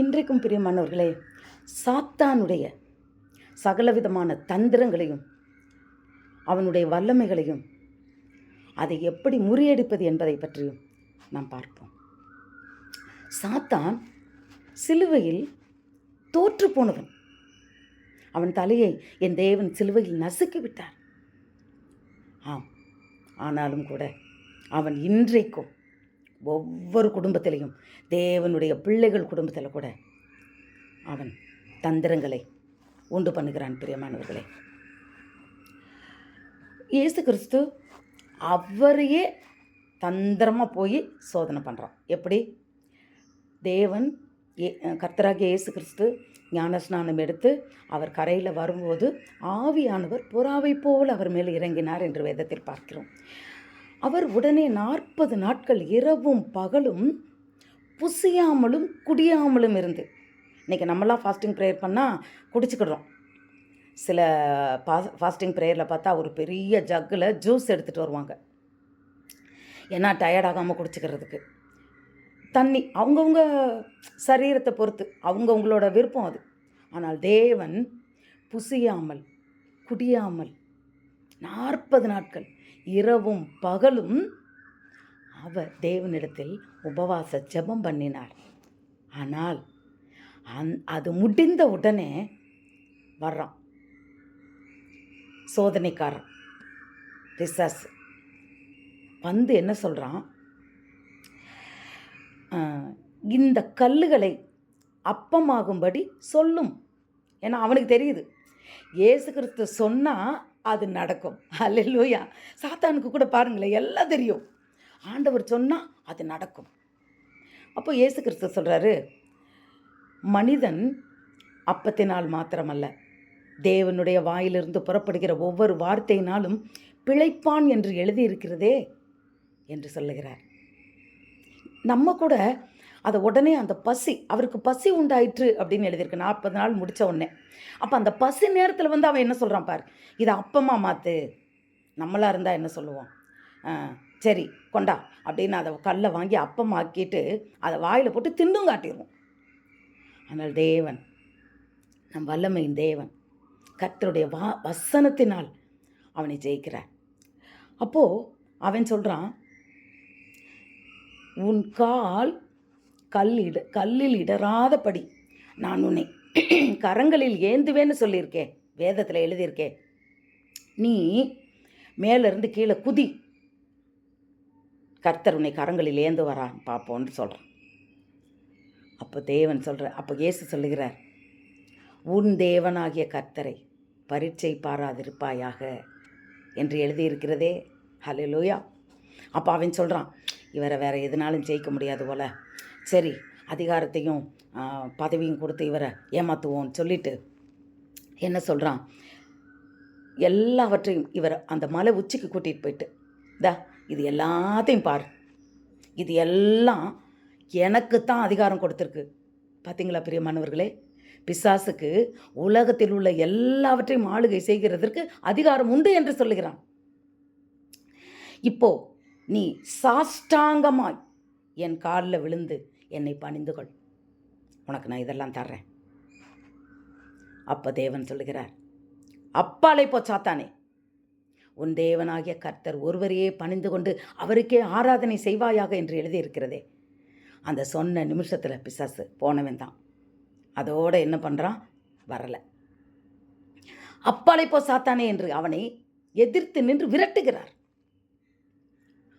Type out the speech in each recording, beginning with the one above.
இன்றைக்கும் பிரியமானவர்களே, சாத்தானுடைய சகலவிதமான தந்திரங்களையும் அவனுடைய வல்லமைகளையும் அதை எப்படி முறியடிப்பது என்பதை பற்றியும் நாம் பார்ப்போம். சாத்தான் சிலுவையில் தோற்று போனவன். அவன் தலையை என் தேவன் சிலுவையில் நசுக்கி விட்டார். ஆம், ஆனாலும் கூட அவன் இன்றைக்கும் ஒவ்வொரு குடும்பத்திலையும், தேவனுடைய பிள்ளைகள் குடும்பத்தில் கூட அவன் தந்திரங்களை உண்டு பண்ணுகிறான். பிரியமானவர்களே, இயேசு கிறிஸ்து அவரையே தந்திரமாக போய் சோதனை பண்ணுறான். எப்படி? தேவன் கர்த்தராகிய இயேசு கிறிஸ்து ஞானஸ்நானம் எடுத்து அவர் கரையில் வரும்போது ஆவியானவர் புறாவை போல் அவர் மேல் இறங்கினார் என்று வேதத்தில் பார்க்கிறோம். அவர் உடனே 40 நாட்கள் இரவும் பகலும் புசியாமலும் குடியாமலும் இருந்து, இன்றைக்கி நம்மளாம் ஃபாஸ்டிங் ப்ரேயர் பண்ணால் குடிச்சுக்கிடுறோம். சில ஃபாஸ்டிங் ப்ரேயரில் பார்த்தா ஒரு பெரிய ஜக்கில் ஜூஸ் எடுத்துகிட்டு வருவாங்க. ஏன்னா டயர்டாகாமல் குடிச்சிக்கிறதுக்கு. தண்ணி அவங்கவுங்க சரீரத்தை பொறுத்து அவங்கவுங்களோட விருப்பம் அது. ஆனால் தேவன் புசியாமல் குடியாமல் 40 நாட்கள் இரவும் பகலும் அவர் தேவனிடத்தில் உபவாச ஜெபம் பண்ணினார். ஆனால் அது முடிந்த உடனே வர்றான் சோதனைக்காரன் பிசாசு. வந்து என்ன சொல்கிறான்? இந்த கல்லுகளை அப்பமாகும்படி சொல்லும். ஏன்னா அவனுக்கு தெரியுது, இயேசு கிறிஸ்து சொன்னால் அது நடக்கும். அல்லேலூயா. சாத்தானுக்கு கூட பாருங்களேன், எல்லாம் தெரியும். ஆண்டவர் சொன்னால் அது நடக்கும். அப்போ இயேசு கிறிஸ்து சொல்கிறாரு, மனிதன் அப்பத்தினால் மாத்திரமல்ல, தேவனுடைய வாயிலிருந்து புறப்படுகிற ஒவ்வொரு வார்த்தையினாலும் பிழைப்பான் என்று எழுதியிருக்கிறதே என்று சொல்லுகிறார். நம்ம கூட அதை உடனே அந்த பசி, அவருக்கு பசி உண்டாயிற்று அப்படின்னு எழுதியிருக்கு 40 நாள் முடித்த உடனே. அப்போ அந்த பசி நேரத்தில் வந்து அவன் என்ன சொல்கிறான் பார், இதை அப்பமாக மாற்று. நம்மளாக இருந்தால் என்ன சொல்லுவோம்? சரி கொண்டா அப்படின்னு அதை கல்லை வாங்கி அப்பமாக்கிட்டு அதை வாயில் போட்டு தின்னும் காட்டிடுவோம். ஆனால் தேவன், நம் வல்லமையின் தேவன், கர்த்தருடைய வசனத்தினால் அவனை ஜெயிக்கிறார். அப்போது அவன் சொல்கிறான், உன் கால் கல்லில் இடராதபடி நான் உன்னை கரங்களில் ஏந்துவேன்னு சொல்லியிருக்கேன், வேதத்தில் எழுதியிருக்கேன். நீ மேலேருந்து கீழே குதி, கர்த்தர் உன்னை கரங்களில் ஏந்து வரான் பார்ப்போன்னு சொல்கிறான். அப்போ தேவன் அப்போ இயேசு சொல்லுகிறார், உன் தேவனாகிய கர்த்தரை பரீட்சை பாராதிருப்பாயாக என்று எழுதியிருக்கிறதே. ஹல்லேலூயா. அப்போ அவன் சொல்கிறான், இவரை வேறு எதுனாலும் ஜெயிக்க முடியாது போல், சரி அதிகாரத்தையும் பதவியும் கொடுத்து இவரை ஏமாற்றுவோன்னு சொல்லிட்டு என்ன சொல்கிறான், எல்லாவற்றையும் இவரை அந்த மலை உச்சிக்கு கூட்டிகிட்டு போயிட்டு, இது எல்லாத்தையும் பார், இது எல்லாம் எனக்குத்தான் அதிகாரம் கொடுத்துருக்கு. பார்த்தீங்களா பிரியமானவர்களே, பிசாசுக்கு உலகத்தில் உள்ள எல்லாவற்றையும் ஆளுகை செய்கிறதற்கு அதிகாரம் உண்டு என்று சொல்லுகிறான். இப்போ நீ சாஷ்டாங்கமாய் என் காலில் விழுந்து என்னை பணிந்துகொள், உனக்கு நான் இதெல்லாம் தர்றேன். அப்போ தேவன் சொல்லுகிறார், அப்பாலே போ சாத்தானே, உன் தேவனாகிய கர்த்தர் ஒருவரையே பணிந்து கொண்டு அவருக்கே ஆராதனை செய்வாயாக என்று எழுதியிருக்கிறதே. அந்த சொன்ன நிமிஷத்தில் பிசாசு போனவன் தான். அதோடு என்ன பண்ணுறான்? வரலை. அப்பாலே போ சாத்தானே என்று அவனை எதிர்த்து நின்று விரட்டுகிறார்.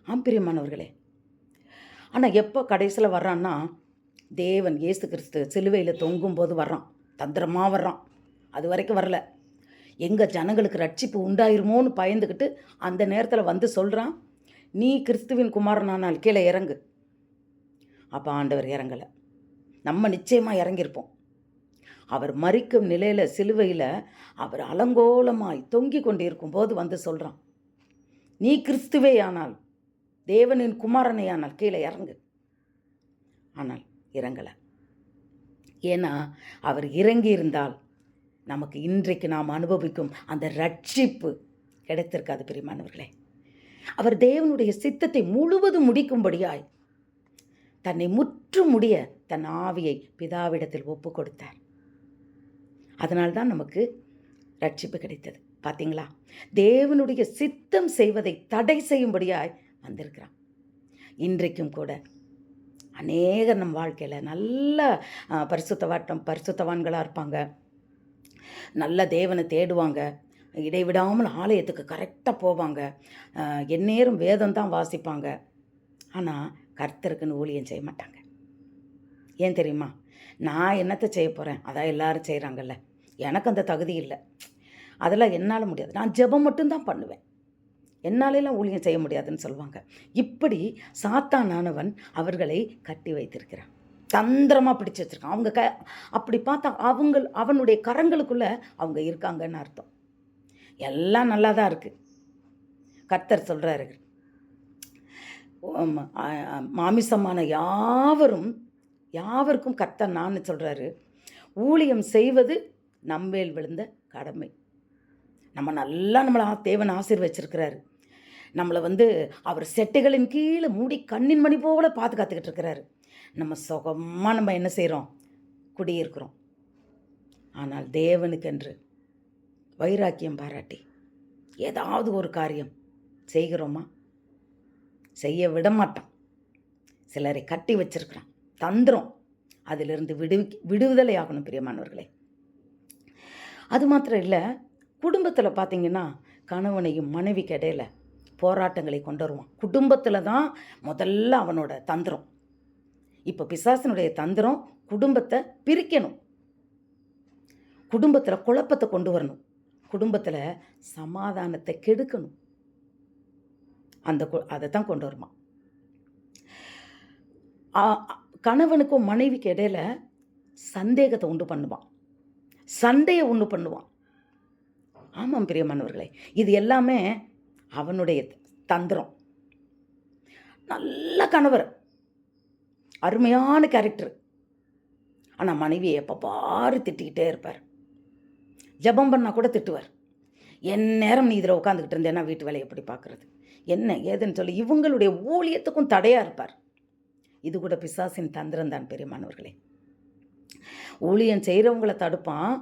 ஆம்பிரியமானவர்களே, ஆனால் எப்போ கடைசியில் வர்றான்னா, தேவன் இயேசு கிறிஸ்து சிலுவையில் தொங்கும்போது வர்றான், தந்திரமாக வர்றான். அது வரைக்கும் வரல. எங்கள் ஜனங்களுக்கு ரட்சிப்பு உண்டாயிருமோன்னு பயந்துக்கிட்டு அந்த நேரத்தில் வந்து சொல்கிறான், நீ கிறிஸ்துவின் குமாரனானால் கீழே இறங்கு. அப்போ ஆண்டவர் இறங்கலை. நம்ம நிச்சயமாக இறங்கியிருப்போம். அவர் மரிக்கும் நிலையில் சிலுவையில் அவர் அலங்கோலமாய் தொங்கி கொண்டிருக்கும் போது வந்து சொல்கிறான், நீ கிறிஸ்துவே ஆனால், தேவனின் குமாரனை ஆனால் கீழே இறங்கு. ஆனால் இறங்கலை. ஏன்னா அவர் இறங்கி இருந்தால் நமக்கு இன்றைக்கு நாம் அனுபவிக்கும் அந்த ரட்சிப்பு கிடைத்திருக்காது பிரியமானவர்களே. அவர் தேவனுடைய சித்தத்தை முழுவதும் முடிக்கும்படியாய் தன்னை முற்று முடிய தன் ஆவியை பிதாவிடத்தில் ஒப்பு கொடுத்தார். அதனால்தான் நமக்கு ரட்சிப்பு கிடைத்தது. பார்த்தீங்களா? தேவனுடைய சித்தம் செய்வதை தடை செய்யும்படியாய் வந்திருக்கிறான். இன்றைக்கும் கூட அநேகர் நம் வாழ்க்கையில் நல்ல பரிசுத்தவான்களாக இருப்பாங்க, நல்ல தேவனை தேடுவாங்க, இடைவிடாமல் ஆலயத்துக்கு கரெக்டாக போவாங்க, எந்நேரம் வேதம் தான் வாசிப்பாங்க. ஆனால் கர்த்தருக்குன்னு ஊழியம் செய்ய மாட்டாங்க. ஏன் தெரியுமா? நான் என்னத்தை செய்ய போகிறேன், அதான் எல்லாரும் செய்கிறாங்கல்ல, எனக்கு அந்த தகுதி இல்லை, அதெல்லாம் என்னால் முடியாது, நான் ஜெபம் மட்டும்தான் பண்ணுவேன், என்னாலெல்லாம் ஊழியம் செய்ய முடியாதுன்னு சொல்லுவாங்க. இப்படி சாத்தானானவன் அவர்களை கட்டி வைத்திருக்கிறான், தந்திரமாக பிடிச்சி வச்சுருக்கான். அவங்க அப்படி பார்த்தா அவனுடைய கரங்களுக்குள்ளே அவங்க இருக்காங்கன்னு அர்த்தம். எல்லாம் நல்லா தான் இருக்குது. கர்த்தர் சொல்கிறாரு, மாமிசமான யாவருக்கும் கர்த்தர் நான் சொல்கிறாரு, ஊழியம் செய்வது நம்மேல் விழுந்த கடமை. நம்மளை தேவன் ஆசீர்வச்சிருக்கிறாரு. நம்மளை அவர் செட்டைகளின் கீழே மூடி கண்ணின் மணி போல பாதுகாத்துக்கிட்டு இருக்கிறாரு. நம்ம சுகமாக நம்ம என்ன செய்கிறோம், குடியிருக்கிறோம். ஆனால் தேவனுக்கென்று வைராக்கியம் பாராட்டி ஏதாவது ஒரு காரியம் செய்கிறோமா? செய்ய விட மாட்டான். சிலரை கட்டி வச்சிருக்கிறான், தந்திரம். அதிலிருந்து விடுதலை ஆகணும் பிரியமானவர்களே. அது மாத்திரம் இல்லை, குடும்பத்தில் பார்த்திங்கன்னா கணவனையும் மனைவிக்கு இடையில போராட்டங்களை கொண்டு வருவான். குடும்பத்தில் தான் முதல்ல அவனோட தந்திரம். இப்போ பிசாசினுடைய தந்திரம் குடும்பத்தை பிரிக்கணும், குடும்பத்தில் குழப்பத்தை கொண்டு வரணும், குடும்பத்தில் சமாதானத்தை கெடுக்கணும். அதை தான் கொண்டு வருமா. கணவனுக்கும் மனைவிக்கு இடையில சந்தேகத்தை உண்டு பண்ணுவான், சண்டையை உண்டு பண்ணுவான். ஆமாம் பிரியமானவர்களே, இது எல்லாமே அவனுடைய தந்திரம். நல்ல கணவர், அருமையான கேரக்டர், ஆனால் மனைவியை எப்போ பாரு திட்டிக்கிட்டே இருப்பார். ஜெபம் பண்ணால் கூட திட்டுவார். என் நேரம் நீ இதில் உட்காந்துக்கிட்டு இருந்தேன்னா வீட்டு வேலையை எப்படி பார்க்குறது, என்ன ஏதுன்னு சொல்லி இவங்களுடைய ஊழியத்துக்கும் தடையாக இருப்பார். இது கூட பிசாசின் தந்திரம் தான் பெரியமானவர்களே. ஊழியம் செய்கிறவங்களை தடுப்பான்,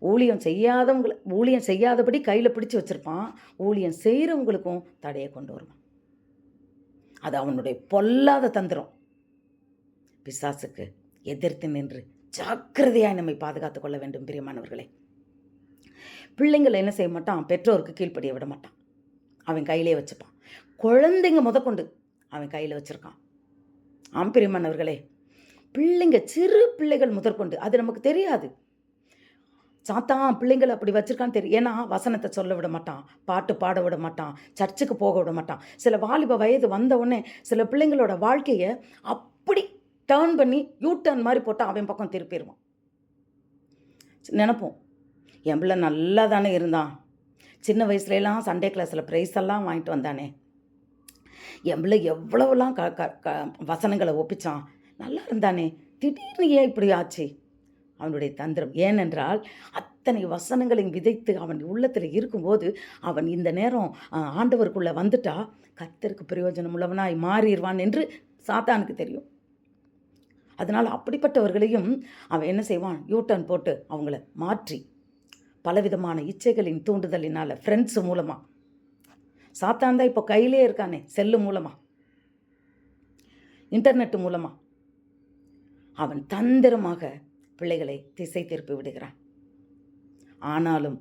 ஊழியம் செய்யாதபடி கையில் பிடிச்சி வச்சுருப்பான், ஊழியம் செய்கிறவங்களுக்கும் தடையை கொண்டு வருவான். அது அவனுடைய பொல்லாத தந்திரம். பிசாசுக்கு எதிர்த்து நின்று ஜாக்கிரதையாக நம்மை பாதுகாத்து கொள்ள வேண்டும் பிரியமானவர்களே. பிள்ளைங்களை என்ன செய்ய மாட்டான், பெற்றோருக்கு கீழ்ப்படிய விட மாட்டான், அவன் கையிலே வச்சுப்பான். குழந்தைங்க முதற்கொண்டு அவன் கையில் வச்சுருக்கான். ஆம் பிரியமானவர்களே, பிள்ளைங்க, சிறு பிள்ளைகள் முதற்கொண்டு, அது நமக்கு தெரியாது. சாத்தான் பிள்ளைங்களை அப்படி வச்சுருக்கான்னு தெரியும். ஏன்னா வசனத்தை சொல்ல விட மாட்டான், பாட்டு பாட விட மாட்டான், சர்ச்சுக்கு போக விட மாட்டான். சில வாலிப வயது வந்த உடனே சில பிள்ளைங்களோட வாழ்க்கையை அப்படி டேர்ன் பண்ணி யூ-டர்ன் மாதிரி போட்டால் அவன் பக்கம் திருப்பிடுவான். நினைப்போம், என் பிள்ளை நல்லா தானே இருந்தான், சின்ன வயசுலலாம் சண்டே கிளாஸில் ப்ரைஸ் எல்லாம் வாங்கிட்டு வந்தானே, என் பிள்ளை எவ்வளவுலாம் வசனங்களை ஒப்பிச்சான், நல்லா இருந்தானே, திடீர்னு ஏன் இப்படி ஆச்சு? அவனுடைய தந்திரம். ஏனென்றால் அத்தனை வசனங்களையும் விதைத்து அவன் உள்ளத்தில் இருக்கும்போது அவன் இந்த நேரம் ஆண்டவருக்குள்ளே வந்துட்டா கர்த்தருக்கு பிரயோஜனம் உள்ளவனாய் மாறிடுவான் என்று சாத்தானுக்கு தெரியும். அதனால் அப்படிப்பட்டவர்களையும் அவன் என்ன செய்வான், யூ-டர்ன் போட்டு அவங்கள மாற்றி பலவிதமான இச்சைகளின் தூண்டுதலினால், ஃப்ரெண்ட்ஸ் மூலமாக, சாத்தான் தான் இப்போ கையிலே இருக்கானே, செல்லு மூலமாக, இன்டர்நெட் மூலமாக அவன் தந்திரமாக பிள்ளைகளை திசை திருப்பி விடுகிறான். ஆனாலும்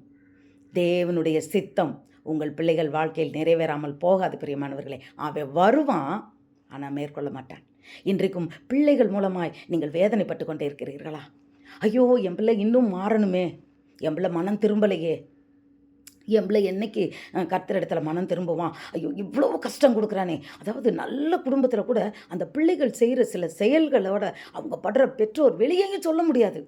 தேவனுடைய சித்தம் உங்கள் பிள்ளைகள் வாழ்க்கையில் நிறைவேறாமல் போகாது பிரியமானவர்களே. அவன் வருவான், ஆனால் மேற்கொள்ள மாட்டான். இன்றைக்கும் பிள்ளைகள் மூலமாய் நீங்கள் வேதனைப்பட்டு கொண்டே இருக்கிறீர்களா? ஐயோ, என் பிள்ளை இன்னும் மாறணுமே, என் பிள்ளை மனம் திரும்பலையே, என் பிள்ளை என்னைக்கு கர்த்தர் இடத்துல மனம் திரும்புவான், ஐயோ இவ்வளோ கஷ்டம் கொடுக்குறானே. அதாவது நல்ல குடும்பத்தில் கூட அந்த பிள்ளைகள் செய்கிற சில செயல்களோட அவங்க படுற பெற்றோர் வெளியேயும் சொல்ல முடியாது.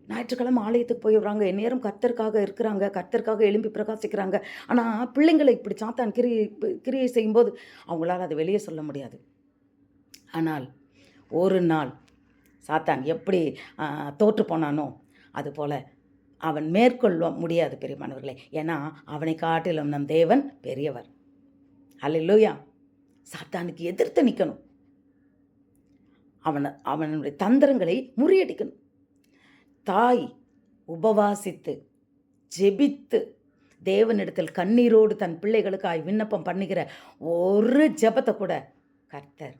ஞாயிற்றுக்கிழமை ஆலயத்துக்கு போய் வர்றாங்க, எந்நேரம் கர்த்தருக்காக இருக்கிறாங்க, கர்த்தருக்காக எழும்பி பிரகாசிக்கிறாங்க. ஆனால் பிள்ளைங்களை இப்படி சாத்தான் கிரியை செய்யும்போது அவங்களால அதை வெளியே சொல்ல முடியாது. ஆனால் ஒரு நாள் சாத்தான் எப்படி தோற்று போனானோ அதுபோல் அவன் மேற்கொள்ள முடியாது பெரியமானவர்களே. ஏன்னா அவனை காட்டிலும் நம் தேவன் பெரியவர். அல்லேலூயா. சாத்தானுக்கு எதிர்த்து நிற்கணும். அவனுடைய தந்திரங்களை முறியடிக்கணும். தாய் உபவாசித்து ஜெபித்து தேவனிடத்தில் கண்ணீரோடு தன் பிள்ளைகளுக்காய் விண்ணப்பம் பண்ணுகிற ஒரு ஜெபத்தை கூட கர்த்தர்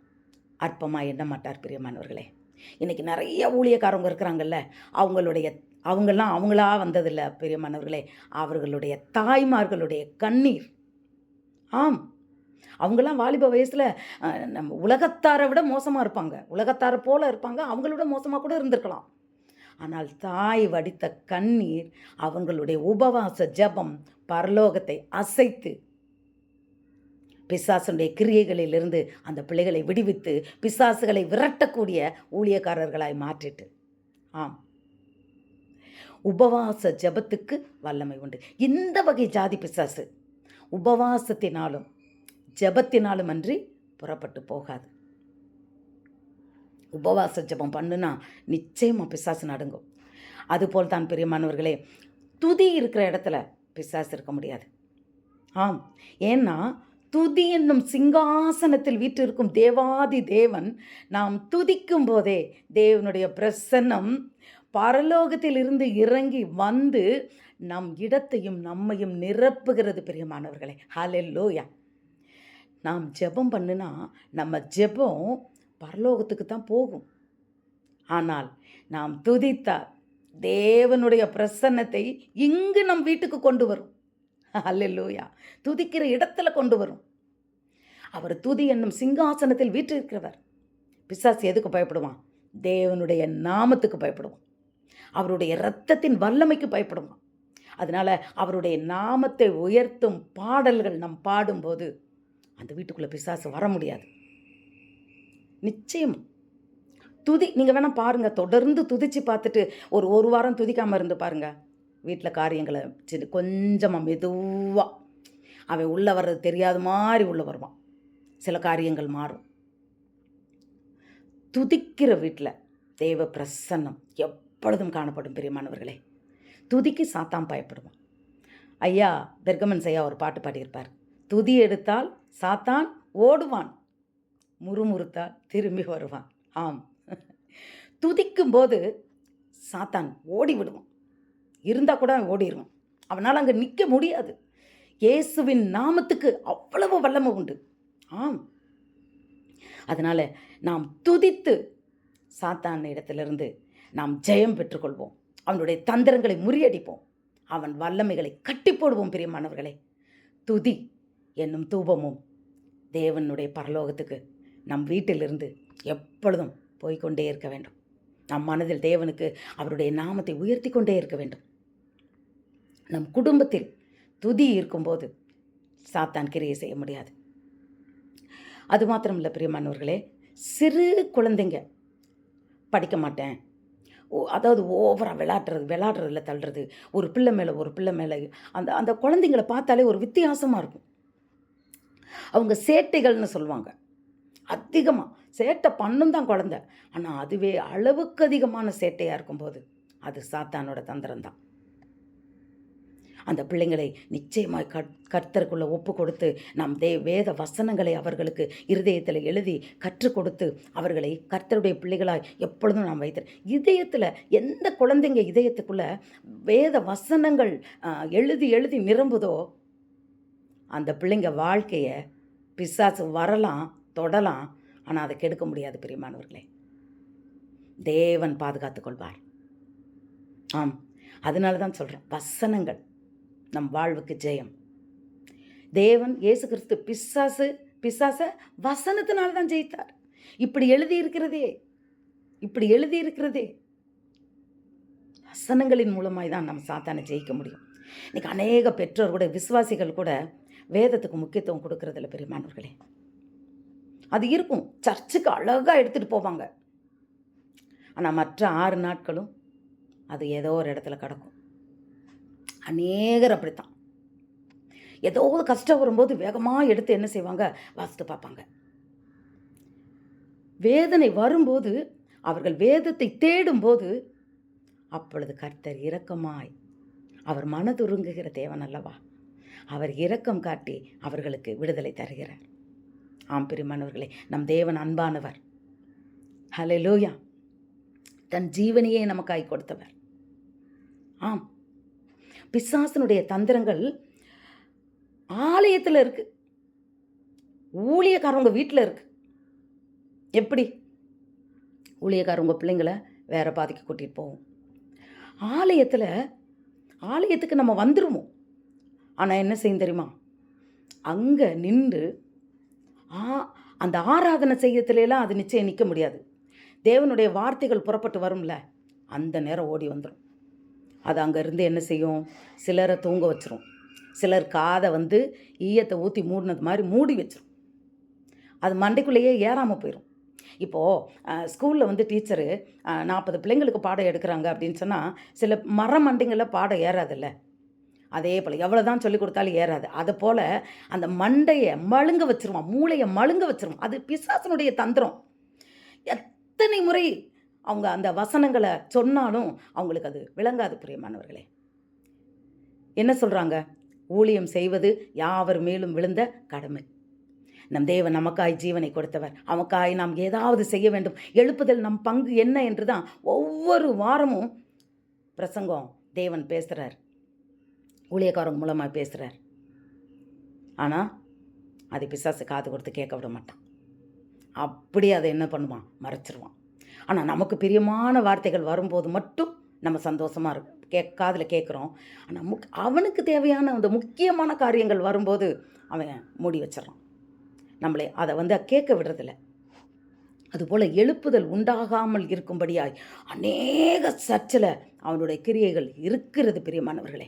அற்பமாக எண்ண மாட்டார். பிரியமானவர்களே, இன்றைக்கி நிறைய ஊழியக்காரங்க இருக்கிறாங்கல்ல, அவங்கெல்லாம் அவங்களா வந்ததில்லை. பிரியமானவர்களே, அவர்களுடைய தாய்மார்களுடைய கண்ணீர். ஆம், அவங்களாம் வாலிப வயசில் நம்ம உலகத்தாரை விட மோசமாக இருப்பாங்க, உலகத்தாரை போல இருப்பாங்க, அவங்களோட மோசமாக கூட இருந்திருக்கலாம். ஆனால் தாய் வடித்த கண்ணீர், அவங்களுடைய உபவாச ஜெபம் பரலோகத்தை அசைத்து பிசாசுடைய கிரியைகளிலிருந்து அந்த பிள்ளைகளை விடுவித்து பிசாசுகளை விரட்டக்கூடிய ஊழியக்காரர்களாய் மாற்றிட்டு. ஆம், உபவாச ஜெபத்துக்கு வல்லமை உண்டு. இந்த வகை ஜாதி பிசாசு உபவாசத்தினாலும் ஜெபத்தினாலும் அன்றி புறப்பட்டு போகாது. உபவாச ஜெபம் பண்ணுனா நிச்சயமாக பிசாசு நடுங்கும். அதுபோல் தான் பிரியமானவர்களே, துதி இருக்கிற இடத்துல பிசாசு இருக்க முடியாது. ஆம், ஏன்னா துதி என்னும் சிங்காசனத்தில் வீற்றிருக்கும் தேவாதி தேவன் நாம் துதிக்கும் போதே தேவனுடைய பிரசன்னம் பரலோகத்தில் இருந்து இறங்கி வந்து நம் இடத்தையும் நம்மையும் நிரப்புகிறது. பிரியமானவர்களே, ஹல்லேலூயா. நாம் ஜெபம் பண்ணுனா நம்ம ஜெபம் பரலோகத்துக்கு தான் போகும். ஆனால் நாம் துதித்தால் தேவனுடைய பிரசன்னத்தை இங்கு நம் வீட்டுக்கு கொண்டு வரும். ஹல்லேலூயா. துதிக்கிற இடத்துல கொண்டு வரும். அவர் துதி என்னும் சிங்காசனத்தில் வீற்றிருக்கிறவர். பிசாசு எதுக்கு பயப்படுவான்? தேவனுடைய நாமத்துக்கு பயப்படுவான். அவருடைய இரத்தத்தின் வல்லமைக்கு பயப்படுவான். அதனால அவருடைய நாமத்தை உயர்த்தும் பாடல்கள் நாம் பாடும்போது அந்த வீட்டுக்குள்ளே பிசாசு வர முடியாது. நிச்சயம் துதி. நீங்கள் வேணால் பாருங்கள், தொடர்ந்து துதித்து பார்த்துட்டு ஒரு வாரம் துதிக்காமல் இருந்து பாருங்கள். வீட்டில் காரியங்களை கொஞ்சமாக மெதுவாக அவன் உள்ளே வர்றது தெரியாத மாதிரி உள்ளே வருவான். சில காரியங்கள் மாறும். துதிக்கிற வீட்டில் தேவ பிரசன்னம் எப்பொழுதும் காணப்படும். பிரியமானவர்களே, துதிக்கு சாத்தான் பயப்படுவான். ஐயா பெர்கமன்ஸ் ஐயா ஒரு பாட்டு பாடியிருப்பார். துதி எடுத்தால் சாத்தான் ஓடுவான், முறுமுறுத்தால் திரும்பி வருவான். ஆம், துதிக்கும் போது சாத்தான் ஓடி விடுவான். இருந்தால் கூட ஓடிடுவான். அவனால் அங்கே நிற்க முடியாது. இயேசுவின் நாமத்துக்கு அவ்வளவு வல்லமை உண்டு. ஆம், அதனால் நாம் துதித்து சாத்தான் இடத்திலிருந்து நாம் ஜெயம் பெற்றுக்கொள்வோம். அவனுடைய தந்திரங்களை முறியடிப்போம். அவன் வல்லமைகளை கட்டி போடுவோம். பிரியமானவர்களே, துதி என்னும் தூபமும் தேவனுடைய பரலோகத்துக்கு நம் வீட்டிலிருந்து எப்பொழுதும் போய்கொண்டே இருக்க வேண்டும். நம் மனதில் தேவனுக்கு அவருடைய நாமத்தை உயர்த்தி கொண்டே இருக்க வேண்டும். நம் குடும்பத்தில் துதி இருக்கும்போது சாத்தான் கிரியை செய்ய முடியாது. அது மாத்திரம் இல்லை பிரியமானவர்களே, சிறு குழந்தைங்க படிக்க மாட்டேன், அதாவது ஓவராக விளையாடுறதுல தள்ளுறது, ஒரு பிள்ளை மேலே அந்த அந்த குழந்தைங்களை பார்த்தாலே ஒரு வித்தியாசமாக இருக்கும். அவங்க சேட்டைகள்னு சொல்லுவாங்க. அதிகமாக சேட்டை பண்ணும் தான் குழந்தை. ஆனால் அதுவே அளவுக்கு அதிகமான சேட்டையாக இருக்கும்போது அது சாத்தானோட தந்திரம்தான். அந்த பிள்ளைங்களை நிச்சயமாய் கர்த்தருக்குள்ளே ஒப்பு கொடுத்து நாம் வேத வசனங்களை அவர்களுக்கு இருதயத்தில் எழுதி கற்றுக் கொடுத்து அவர்களை கர்த்தருடைய பிள்ளைகளாய் எப்பொழுதும் நாம் இதயத்தில் எந்த குழந்தைங்க இதயத்துக்குள்ளே வேத வசனங்கள் எழுதி நிரம்புதோ அந்த பிள்ளைங்க வாழ்க்கையை பிசாசு வரலாம், தொடலாம், ஆனால் அதை கெடுக்க முடியாது. பிரியமானவர்களே, தேவன் பாதுகாத்துக் கொள்வார். ஆம், அதனால தான் சொல்கிறேன், வசனங்கள் நம் வாழ்வுக்கு ஜெயம். தேவன் இயேசு கிறிஸ்து பிசாசை வசனத்தினால தான் ஜெயித்தார். இப்படி எழுதியிருக்கிறதே வசனங்களின் மூலமாய் தான் நம்ம சாத்தானை ஜெயிக்க முடியும். இன்றைக்கி அநேக பெற்றோர் கூட, விசுவாசிகள் கூட வேதத்துக்கு முக்கியத்துவம் கொடுக்கறதில்ல. பெரியமானவர்களே, அது இருக்கும், சர்ச்சுக்கு அழகாக எடுத்துகிட்டு போவாங்க. ஆனால் மற்ற 6 நாட்களும் அது ஏதோ ஒரு இடத்துல கிடக்கும். அநேகர் அப்படித்தான். ஏதோ ஒரு கஷ்டம் வரும்போது வேகமாக எடுத்து என்ன செய்வாங்க, வாசித்து பார்ப்பாங்க. வேதனை வரும்போது அவர்கள் வேதத்தை தேடும்போது அப்பொழுது கர்த்தர் இரக்கமாய், அவர் மனதுருங்குகிற தேவன் அல்லவா, அவர் இரக்கம் காட்டி அவர்களுக்கு விடுதலை தருகிறார். ஆம் பிரியமானவர்களே, நம் தேவன் அன்பானவர். ஹல்லேலூயா. தன் ஜீவனையே நமக்காய் கொடுத்தவர். ஆம், பிசாசனுடைய தந்திரங்கள் ஆலயத்தில் இருக்கு, ஊழியக்காரவங்க வீட்டில் இருக்கு. எப்படி? ஊழியக்காரவங்க பிள்ளைங்களை வேற பாதைக்கு கூட்டிகிட்டு போவோம். ஆலயத்துக்கு நம்ம வந்துடுவோம். ஆனால் என்ன செய்யும் தெரியுமா? அங்கே நின்று அந்த ஆராதனை செய்யறதுலாம் அது நிச்சயம் நிற்க முடியாது. தேவனுடைய வார்த்தைகள் புறப்பட்டு வரும்ல, அந்த நேரம் ஓடி வந்துடும். அது அங்கேருந்து என்ன செய்யும்? சிலரை தூங்க வச்சிரும், சிலர் காதை ஈயத்தை ஊற்றி மூடினது மாதிரி மூடி வச்சிரும். அது மண்டைக்குள்ளேயே ஏறாமல் போயிடும். இப்போது ஸ்கூலில் டீச்சரு 40 பிள்ளைங்களுக்கு பாடம் எடுக்கிறாங்க அப்படின்னு சொன்னால் சில மண்டைங்களில் பாடம் ஏறாதில்ல. அதே போல் எவ்வளோ தான் சொல்லிக் கொடுத்தாலும் ஏறாது. அதை போல் அந்த மண்டையை மழுங்க வச்சிருவான், மூளையை மழுங்க வச்சிருவான். அது பிசாசனுடைய தந்திரம். எத்தனை முறை அவங்க அந்த வசனங்களை சொன்னாலும் அவங்களுக்கு அது விளங்காது. பிரியமானவர்களே, என்ன சொல்கிறாங்க? ஊழியம் செய்வது யாவர் மேலும் விழுந்த கடமை. நம் தேவன் நமக்காய் ஜீவனை கொடுத்தவர். அவக்காய் நாம் ஏதாவது செய்ய வேண்டும். எழுப்புதல் நம் பங்கு என்ன என்று தான் ஒவ்வொரு வாரமும் பிரசங்கம் தேவன் பேசுகிறார், ஊழியக்காரங்க மூலமாக பேசுகிறார். ஆனால் அது பிசாசு காது கொடுத்து கேட்க விட மாட்டான். அப்படி அதை என்ன பண்ணுவான்? மறைச்சிருவான். ஆனால் நமக்கு பிரியமான வார்த்தைகள் வரும்போது மட்டும் நம்ம சந்தோஷமாக இருக்கு, காதில் கேட்குறோம். ஆனால் அவனுக்கு தேவையான அந்த முக்கியமான காரியங்கள் வரும்போது அவன் மூடி வச்சிடறான், நம்மளே அதை கேட்க விடுறதில்ல. அதுபோல் எழுப்புதல் உண்டாகாமல் இருக்கும்படியாய் அநேக சர்ச்சில் அவனுடைய கிரியைகள் இருக்கிறது. பிரியமானவர்களே,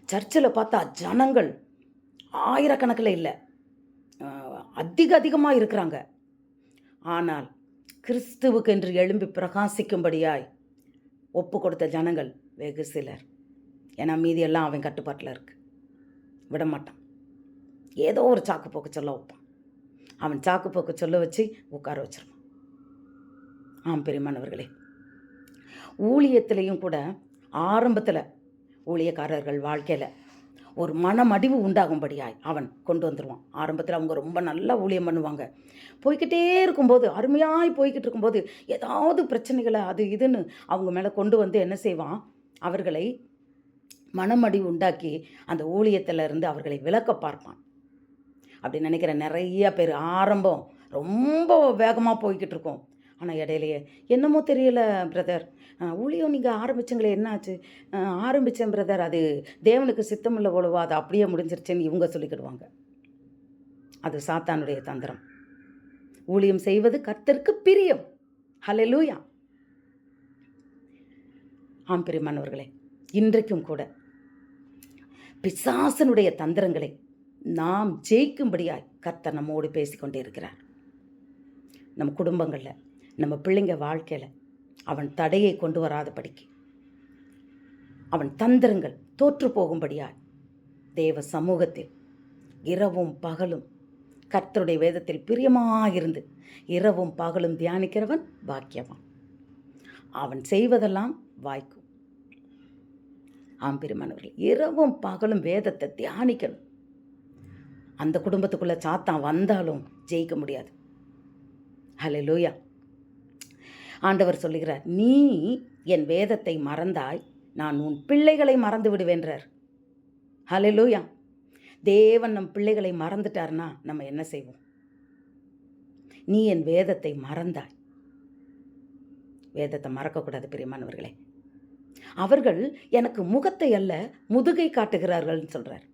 சர்ச்சில் பார்த்தா ஜனங்கள் ஆயிரக்கணக்கில் இல்லை, அதிகமாக இருக்கிறாங்க. ஆனால் கிறிஸ்துவுக்கு என்று எழும்பி பிரகாசிக்கும்படியாய் ஒப்பு கொடுத்த ஜனங்கள் வெகு சிலர். ஏன்னா மீதியெல்லாம் அவன் கட்டுப்பாட்டில் இருக்கு, விட மாட்டான். ஏதோ ஒரு சாக்குப்போக்கு சொல்ல வைப்பான். அவன் சாக்குப்போக்கு சொல்ல வச்சு உட்கார வச்சிருவான். ஆம் பிரியமானவர்களே, ஊழியத்திலையும் கூட ஆரம்பத்தில் ஊழியக்காரர்கள் வாழ்க்கையில் ஒரு மனமடிவு உண்டாகும்படியாய் அவன் கொண்டு வந்துடுவான். ஆரம்பத்தில் அவங்க ரொம்ப நல்லா ஊழியம் பண்ணுவாங்க. போய்கிட்டே இருக்கும்போது, அருமையாய் போய்கிட்டு இருக்கும்போது ஏதாவது பிரச்சனைகளை அது இதுன்னு அவங்க மேலே கொண்டு என்ன செய்வான்? அவர்களை மனமடிவு உண்டாக்கி அந்த ஊழியத்தில் இருந்து அவர்களை விலக்க பார்ப்பான். அப்படி நினைக்கிற நிறைய பேர் ஆரம்பம் ரொம்ப வேகமாக போய்கிட்டு இருக்கோம். ஆனால் இடையிலையே என்னமோ தெரியல பிரதர், ஊழியம் நீங்கள் ஆரம்பிச்சிங்களே, என்னாச்சு? ஆரம்பித்தேன் பிரதர், அது தேவனுக்கு சித்தமில்லை போலவா, அது அப்படியே முடிஞ்சிருச்சுன்னு இவங்க சொல்லிக்கிடுவாங்க. அது சாத்தானுடைய தந்திரம். ஊழியம் செய்வது கர்த்தருக்கு பிரியம். ஹல்லேலூயா. ஆம் பிரியமானவர்களே, இன்றைக்கும் கூட பிசாசனுடைய தந்திரங்களை நாம் ஜெயிக்கும்படியாய் கர்த்தர் நம்மோடு பேசிக்கொண்டே இருக்கிறார். நம்ம குடும்பங்களில், நம்ம பிள்ளைங்க வாழ்க்கையில் அவன் தடையை கொண்டு வராதபடிக்கு, அவன் தந்திரங்கள் தோற்று போகும்படியாய் தேவ சமூகத்தில் இரவும் பகலும் கர்த்தருடைய வேதத்தில் பிரியமாயிருந்து இரவும் பகலும் தியானிக்கிறவன் பாக்கியவான். அவன் செய்வதெல்லாம் வாய்க்கும். ஆம் பிரியமானவர்களே, இரவும் பகலும் வேதத்தை தியானிக்கணும். அந்த குடும்பத்துக்குள்ளே சாத்தான் வந்தாலும் ஜெயிக்க முடியாது. ஹல்லேலூயா. ஆண்டவர் சொல்லுகிறார், நீ என் வேதத்தை மறந்தாய், நான் உன் பிள்ளைகளை மறந்து விடுவேன்றார். ஹல்லேலூயா. தேவன் நம் பிள்ளைகளை மறந்துட்டார்னா நம்ம என்ன செய்வோம்? நீ என் வேதத்தை மறந்தாய். வேதத்தை மறக்கக்கூடாது பிரியமானவர்களே. அவர்கள் எனக்கு முகத்தை அல்ல முதுகை காட்டுகிறார்கள்னு சொல்கிறார்.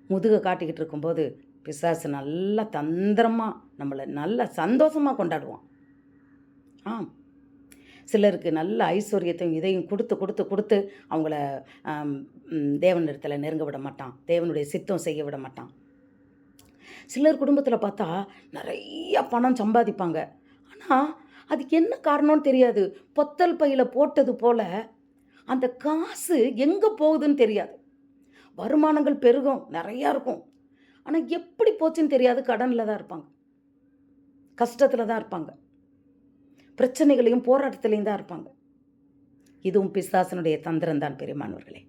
முதுகை காட்டிக்கிட்டு இருக்கும்போது பிசாசு நல்லா தந்திரமாக நம்மளை நல்லா சந்தோஷமாக கொண்டாடுவான். ஆம், சிலருக்கு நல்ல ஐஸ்வர்யத்தையும் இதையும் கொடுத்து கொடுத்து கொடுத்து அவங்கள தேவனிடத்தில் நெருங்க விட மாட்டான், தேவனுடைய சித்தம் செய்ய விட மாட்டான். சிலர் குடும்பத்தில் பார்த்தா நிறைய பணம் சம்பாதிப்பாங்க. ஆனால் அதுக்கு என்ன காரணம்னு தெரியாது. பொத்தல் பையில் போட்டது போல் அந்த காசு எங்கே போகுதுன்னு தெரியாது. வருமானங்கள் பெருகும், நிறையா இருக்கும். ஆனால் எப்படி போச்சுன்னு தெரியாது. கடனில் தான் இருப்பாங்க, கஷ்டத்தில் தான் இருப்பாங்க, பிரச்சனைகளையும் போராட்டத்திலையும் தான் இருப்பாங்க. இதுவும் பிசாசனுடைய தந்திரம் தான் பெரியமானவர்களே.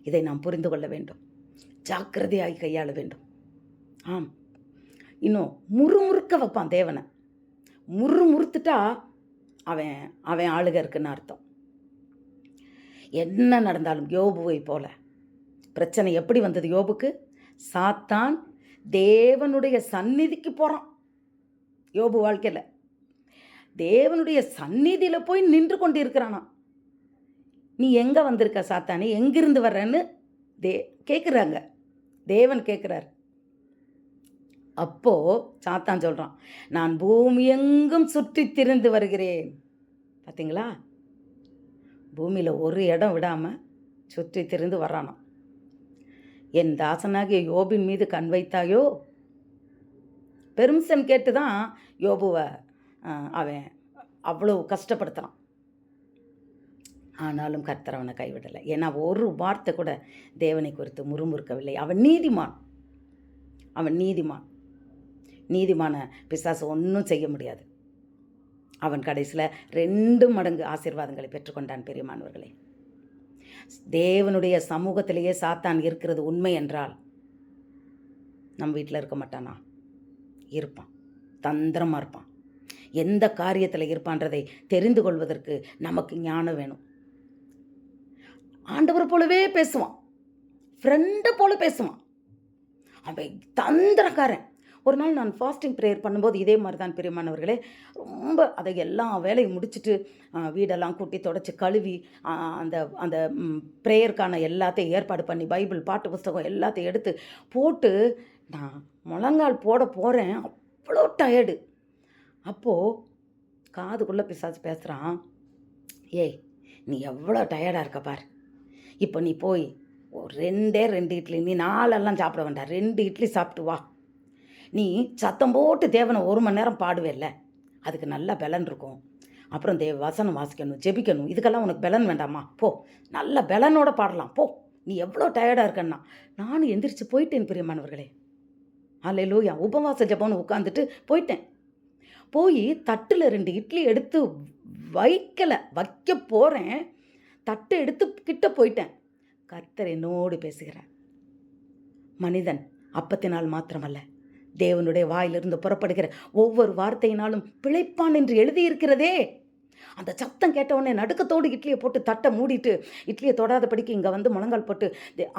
இதை நாம் புரிந்து கொள்ள வேண்டும், ஜாக்கிரதையாய் கையாள வேண்டும். ஆம், இன்னும் முறுமுறுக்க வைப்பான் தேவனை. முறுமுறுத்துட்டா அவன் அவன் ஆளுக இருக்குன்னு அர்த்தம். என்ன நடந்தாலும் யோபுவை போல பிரச்சனை எப்படி வந்தது யோபுக்கு? சாத்தான் தேவனுடைய சந்நிதிக்கு போகிறான். யோபு வாழ்க்கையில் தேவனுடைய சந்நிதியில் போய் நின்று கொண்டு இருக்கிறானா. நீ எங்கே வந்திருக்க சாத்தானே, எங்கிருந்து வர்றன்னு கேட்குறாங்க. தேவன் கேட்குறார். அப்போது சாத்தான் சொல்கிறான், நான் பூமி எங்கும் சுற்றி திரிந்து வருகிறேன். பார்த்தீங்களா, பூமியில் ஒரு இடம் விடாமல் சுற்றி திரிந்து வர்றானா. என் தாசனாகிய யோபின் மீது கண் வைத்தாயோ. பெர்மிஷன் கேட்டு தான் யோபுவை அவன் அவ்வளோ கஷ்டப்படுத்துகிறான். ஆனாலும் கர்த்தர் அவனை கைவிடலை. ஏன்னா ஒரு வார்த்தை கூட தேவனை குறித்து முறுமுறுக்கவில்லை. அவன் நீதிமான். நீதிமான பிசாசு ஒன்றும் செய்ய முடியாது. அவன் கடைசியில் 2 மடங்கு ஆசீர்வாதங்களை பெற்றுக்கொண்டான். பெரியமானவர்களே, தேவனுடைய சமூகத்திலேயே சாத்தான் இருக்கிறது உண்மை என்றால் நம் வீட்டில் இருக்க மாட்டானா? இருப்பான். தந்திரமாக இருப்பான். எந்த காரியத்தில் இருப்பான்றதை தெரிந்து கொள்வதற்கு நமக்கு ஞானம் வேணும். ஆண்டவர் போலவே பேசுவான், ஃப்ரெண்டை போல பேசுவான். அவன் தந்திரக்காரன். ஒரு நாள் நான் ஃபாஸ்டிங் ப்ரேயர் பண்ணும்போது இதே மாதிரி தான் பெரியமானவர்களே, ரொம்ப அதை எல்லா வேலையும் முடிச்சுட்டு வீடெல்லாம் கூட்டி தொடச்சி கழுவி அந்த அந்த ப்ரேயருக்கான எல்லாத்தையும் ஏற்பாடு பண்ணி பைபிள் பாட்டு புஸ்தகம் எல்லாத்தையும் எடுத்து போட்டு நான் முழங்கால் போட போகிறேன். அவ்வளோ டயர்டு. அப்போது காதுக்குள்ளே பிசாசு பேசுகிறான், ஏய் நீ எவ்வளோ டயர்டாக இருக்க பார், இப்போ நீ போய் ஒரு 2 இட்லி, நீ 4 சாப்பிட வேண்டாம், 2 இட்லி சாப்பிட்டு வா. நீ சத்தம் போட்டு தேவனை 1 மணி நேரம் பாடுவேல்ல, அதுக்கு நல்ல பலன் இருக்கும். அப்புறம் வசனம் வாசிக்கணும், ஜெபிக்கணும், இதுக்கெல்லாம் உனக்கு பலன் வேண்டாமா? போ, நல்ல பலனோட பாடலாம், போ, நீ எவ்வளோ டயர்டாக இருக்கன்னா. நானும் எந்திரிச்சு போயிட்டேன் பிரியமானவர்களே. அல்லேலூயா. உபவாச ஜெபம்னு உட்காந்துட்டு போயிட்டேன். போய் தட்டில் 2 இட்லி எடுத்து வைக்க போகிறேன். தட்டை எடுத்து கிட்ட போயிட்டேன். கர்த்தர் என்னோடு பேசுகிறார். மனிதன் அப்பத்தினால் மாத்திரமல்ல, தேவனுடைய வாயிலிருந்து புறப்படுகிற ஒவ்வொரு வார்த்தையினாலும் பிழைப்பான் என்று எழுதியிருக்கிறதே. அந்த சத்தம் கேட்டவுடனே நடுக்கத்தோடு இட்லியை போட்டு தட்டை மூடிட்டு இட்லியை தொடாதபடிக்கு இங்கே வந்து முழங்கால் போட்டு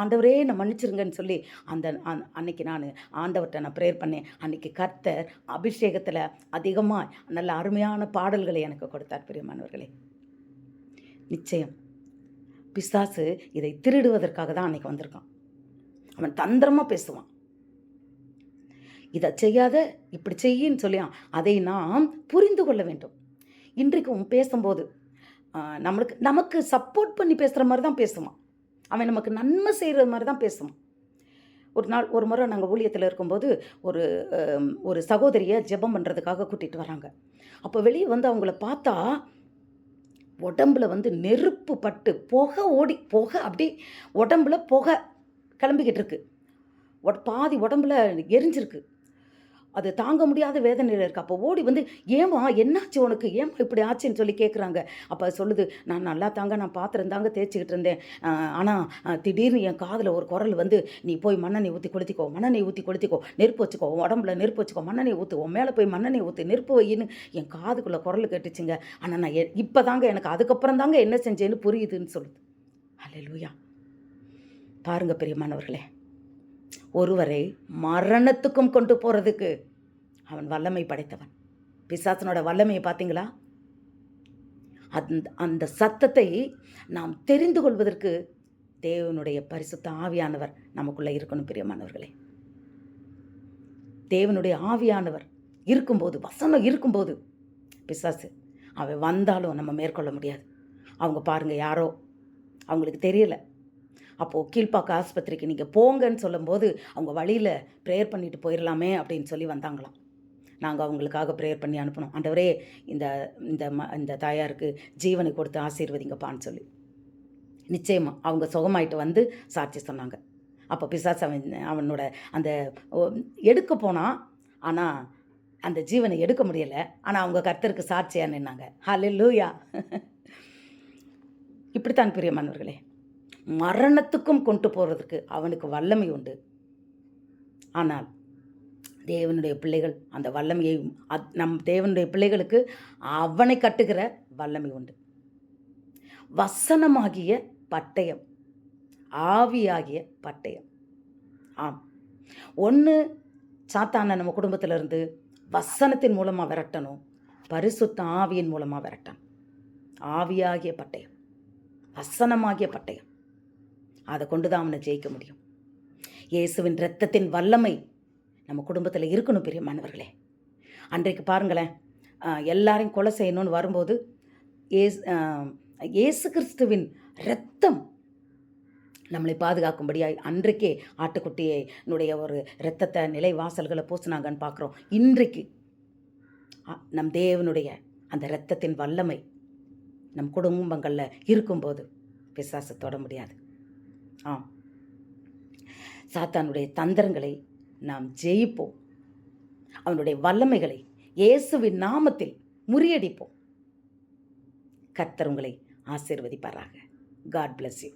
ஆண்டவரே நான் மன்னிச்சிருங்கன்னு சொல்லி அன்னைக்கு நான் ஆண்டவர்கிட்ட நான் ப்ரேயர் பண்ணேன். அன்றைக்கி கர்த்தர் அபிஷேகத்தில் அதிகமாக நல்ல அருமையான பாடல்களை எனக்கு கொடுத்தார். பிரியமானவர்களே, நிச்சயம் பிசாசு இதை திருடுவதற்காக தான் அன்றைக்கி வந்திருக்கான். அவன் தந்திரமாக பேசுவான். இதை செய்யாத, இப்படி செய்யின்னு சொல்லியான். அதை நாம் புரிந்து கொள்ள வேண்டும். இன்றைக்கும் பேசும்போது நமக்கு சப்போர்ட் பண்ணி பேசுகிற மாதிரி தான் பேசுவான். அவன் நமக்கு நன்மை செய்கிற மாதிரி தான் பேசுவான். ஒரு முறை நாங்கள் ஊழியத்தில் இருக்கும்போது ஒரு சகோதரியை ஜெபம் பண்ணுறதுக்காக கூட்டிகிட்டு வராங்க. அப்போ வெளியே வந்து அவங்கள பார்த்தா உடம்புல வந்து நெருப்பு பட்டு புகை அப்படி உடம்புல புகை கிளம்பிக்கிட்டு இருக்கு. பாதி உடம்புல எரிஞ்சிருக்கு. அது தாங்க முடியாத வேதனையில் இருக்குது. அப்போ ஓடி வந்து ஏமா என்னாச்சு உனக்கு, ஏமா இப்படி ஆச்சுன்னு சொல்லி கேட்குறாங்க. அப்போ சொல்லுது, நான் நல்லா தாங்க, நான் பாத்திரம் தாங்க தேய்ச்சிக்கிட்டு இருந்தேன். ஆனால் திடீர்னு என் காதில் ஒரு குரல் வந்து, நீ போய் மண்ணெண்ணெய் ஊற்றி கொளுத்திக்கோ, நெருப்பு வச்சுக்கோ, உடம்புல நெருப்பு வச்சுக்கோ, மண்ணெண்ணெய் ஊற்று, உன் மேலே போய் மண்ணெண்ணெய் ஊற்று, நெருப்பு வையின்னு என் காதுக்குள்ளே குரல் கேட்டுச்சுங்க. ஆனால் நான் இப்போ தாங்க எனக்கு அதுக்கப்புறம் தாங்க என்ன செஞ்சேன்னு புரியுதுன்னு சொல்லுது. அல்லேலூயா. பாருங்க பிரியமானவர்களே, ஒருவரை மரணத்துக்கும் கொண்டு போகிறதுக்கு அவன் வல்லமை படைத்தவன். பிசாசனோட வல்லமையை பார்த்தீங்களா? அந்த சத்தத்தை நாம் தெரிந்து கொள்வதற்கு தேவனுடைய பரிசுத்த ஆவியானவர் நமக்குள்ளே இருக்கணும். பிரியமானவர்களே, தேவனுடைய ஆவியானவர் இருக்கும்போது, வசனம் இருக்கும்போது பிசாசு அவன் வந்தாலும் நம்ம மேற்கொள்ள முடியாது. அவங்க பாருங்கள், யாரோ அவங்களுக்கு தெரியலை. அப்போது கீழ்ப்பாக்க ஆஸ்பத்திரிக்கு நீங்கள் போங்கன்னு சொல்லும்போது அவங்க வழியில் ப்ரேயர் பண்ணிட்டு போயிடலாமே அப்படின்னு சொல்லி வந்தாங்களாம். நாங்கள் அவங்களுக்காக ப்ரேயர் பண்ணி அனுப்பினோம். ஆண்டவரே, இந்த தாயாருக்கு ஜீவனை கொடுத்து ஆசீர்வதிங்கப்பான்னு சொல்லி. நிச்சயமாக அவங்க சுகமாயிட்டு வந்து சாட்சி சொன்னாங்க. அப்போ பிசாசு அவனோட அந்த எடுக்க போனான். ஆனால் அந்த ஜீவனை எடுக்க முடியலை. ஆனால் அவங்க கர்த்தருக்கு சாட்சியாக நின்னாங்க. ஹல்லேலூயா. இப்படித்தான் பிரியமானவர்களே, மரணத்துக்கும் கொண்டு போகிறதுக்கு அவனுக்கு வல்லமை உண்டு. ஆனால் தேவனுடைய பிள்ளைகள் அந்த வல்லமையை நம் தேவனுடைய பிள்ளைகளுக்கு அவனை கட்டுகிற வல்லமை உண்டு. வசனமாகிய பட்டயம், ஆவியாகிய பட்டயம். ஆம், ஒன்று சாத்தானை நம்ம குடும்பத்திலிருந்து வசனத்தின் மூலமாக விரட்டணும், பரிசுத்த ஆவியின் மூலமாக விரட்டணும். ஆவியாகிய பட்டயம், வசனமாகிய பட்டயம், அதை கொண்டு தான் அவனை ஜெயிக்க முடியும். இயேசுவின் இரத்தத்தின் வல்லமை நம்ம குடும்பத்தில் இருக்கணும் பிரியமானவர்களே. அன்றைக்கு பாருங்களேன், எல்லாரையும் கொலை செய்யணும்னு வரும்போது இயேசு கிறிஸ்துவின் இரத்தம் நம்மளை பாதுகாக்கும்படியாய் அன்றைக்கே ஆட்டுக்குட்டியினுடைய ஒரு இரத்தத்தை நிலை வாசல்களை பூசினாங்கன்னு பார்க்குறோம். இன்றைக்கு நம் தேவனுடைய அந்த இரத்தத்தின் வல்லமை நம் குடும்பங்களில் இருக்கும்போது பிசாசு தொட முடியாது. ஆம், சாத்தானுடைய தந்திரங்களை நாம் ஜெயிப்போம். அவனுடைய வல்லமைகளை இயேசுவின் நாமத்தில் முறியடிப்போம். கர்த்தர் உங்களை ஆசீர்வதிப்பாராக. God bless you.